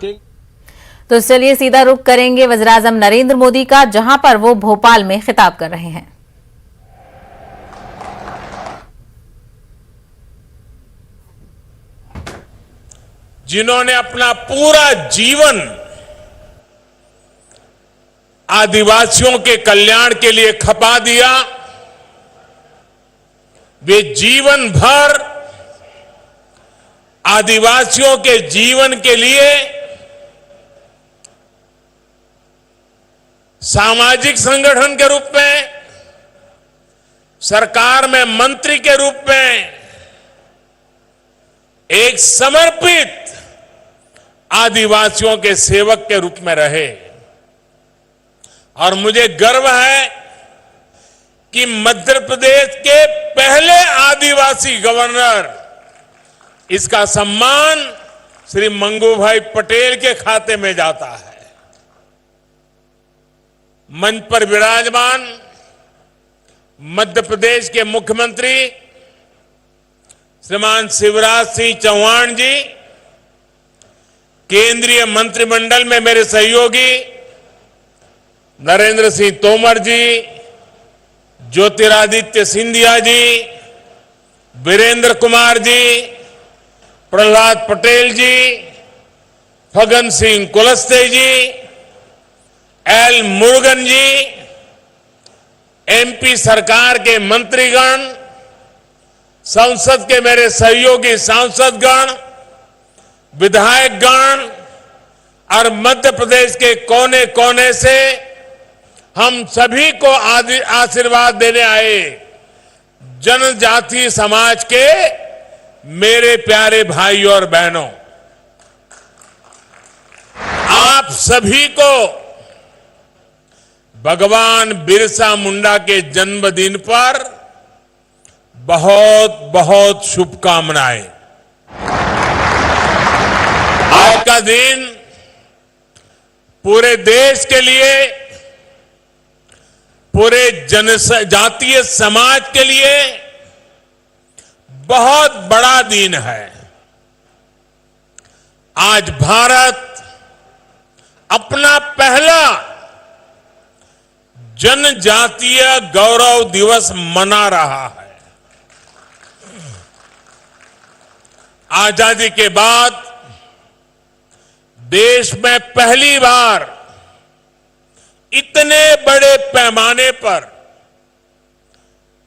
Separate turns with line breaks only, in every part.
तो चलिए सीधा रुख करेंगे वज़ीर-ए-आज़म नरेंद्र मोदी का, जहां पर वो भोपाल में खिताब कर रहे हैं।
जिन्होंने अपना पूरा जीवन आदिवासियों के कल्याण के लिए खपा दिया, वे जीवन भर आदिवासियों के जीवन के लिए सामाजिक संगठन के रूप में, सरकार में मंत्री के रूप में एक समर्पित आदिवासियों के सेवक के रूप में रहे। और मुझे गर्व है कि मध्य प्रदेश के पहले आदिवासी गवर्नर, इसका सम्मान श्री मंगूभाई पटेल के खाते में जाता है। मंच पर विराजमान मध्य प्रदेश के मुख्यमंत्री श्रीमान शिवराज सिंह चौहान जी, केंद्रीय मंत्रिमंडल में मेरे सहयोगी नरेंद्र सिंह तोमर जी, ज्योतिरादित्य सिंधिया जी, वीरेंद्र कुमार जी, प्रहलाद पटेल जी, फग्गन सिंह कुलस्ते जी, एल मुरुगन जी, एमपी सरकार के मंत्रीगण, संसद के मेरे सहयोगी सांसदगण, विधायकगण और मध्य प्रदेश के कोने कोने से हम सभी को आशीर्वाद देने आए जनजातीय समाज के मेरे प्यारे भाई और बहनों, आप सभी को भगवान बिरसा मुंडा के जन्मदिन पर बहुत बहुत शुभकामनाएं। आज का दिन पूरे देश के लिए, पूरे जनजातीय समाज के लिए बहुत बड़ा दिन है। आज भारत अपना पहला जनजातीय गौरव दिवस मना रहा है। आजादी के बाद देश में पहली बार इतने बड़े पैमाने पर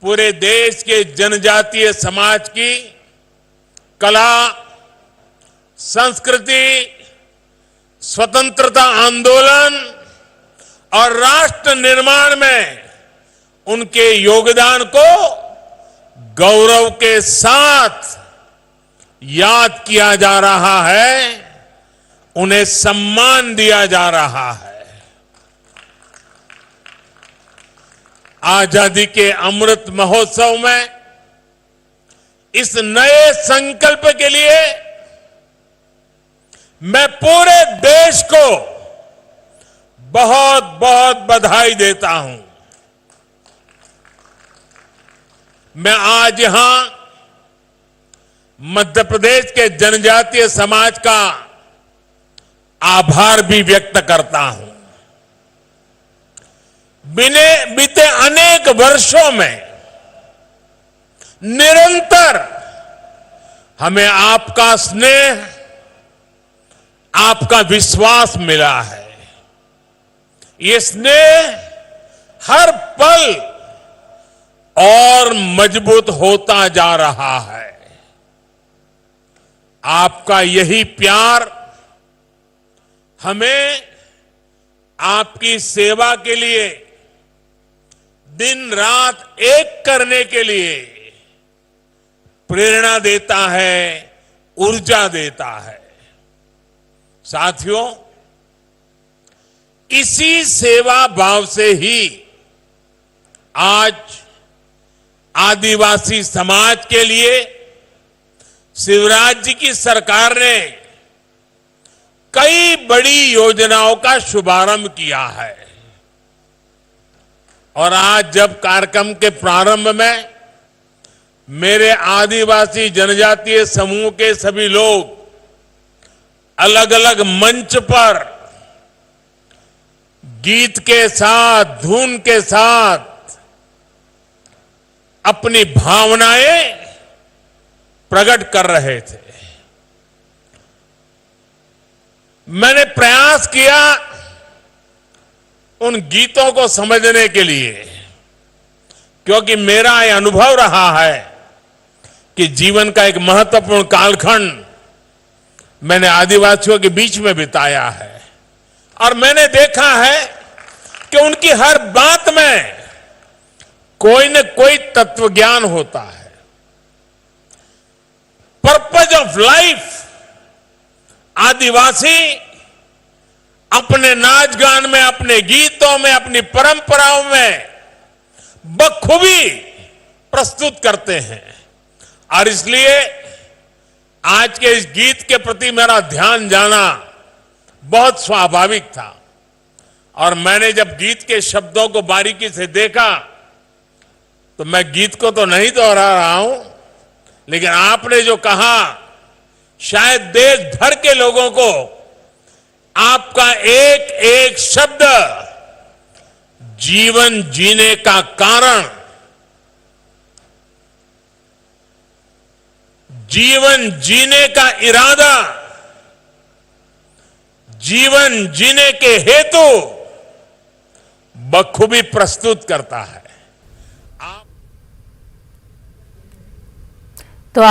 पूरे देश के जनजातीय समाज की कला, संस्कृति, स्वतंत्रता आंदोलन और राष्ट्र निर्माण में उनके योगदान को गौरव के साथ याद किया जा रहा है, उन्हें सम्मान दिया जा रहा है। आजादी के अमृत महोत्सव में इस नए संकल्प के लिए मैं पूरे देश को बहुत बहुत बधाई देता हूं। मैं आज यहां मध्य प्रदेश के जनजातीय समाज का आभार भी व्यक्त करता हूं। बीते अनेक वर्षों में निरंतर हमें आपका स्नेह, आपका विश्वास मिला है। ये स्नेह हर पल और मजबूत होता जा रहा है। आपका यही प्यार हमें आपकी सेवा के लिए दिन रात एक करने के लिए प्रेरणा देता है, ऊर्जा देता है। साथियों, इसी सेवा भाव से ही आज आदिवासी समाज के लिए शिवराज जी की सरकार ने कई बड़ी योजनाओं का शुभारंभ किया है। और आज जब कार्यक्रम के प्रारंभ में मेरे आदिवासी जनजातीय समूह के सभी लोग अलग अलग मंच पर गीत के साथ, धुन के साथ अपनी भावनाएं प्रकट कर रहे थे। मैंने प्रयास किया उन गीतों को समझने के लिए, क्योंकि मेरा यह अनुभव रहा है कि जीवन का एक महत्वपूर्ण कालखंड मैंने आदिवासियों के बीच में बिताया है और मैंने देखा है कि उनकी हर बात में कोई न कोई तत्व ज्ञान होता है। पर्पज ऑफ लाइफ आदिवासी अपने नाच गान में, अपने गीतों में, अपनी परंपराओं में बखूबी प्रस्तुत करते हैं और इसलिए आज के इस गीत के प्रति मेरा ध्यान जाना बहुत स्वाभाविक था। और मैंने जब गीत के शब्दों को बारीकी से देखा तो मैं गीत को तो नहीं दोहरा रहा हूं, लेकिन आपने जो कहा शायद देश भर के लोगों को आपका एक एक शब्द जीवन जीने का कारण, जीवन जीने का इरादा, जीवन जीने के हेतु बखूबी प्रस्तुत करता है।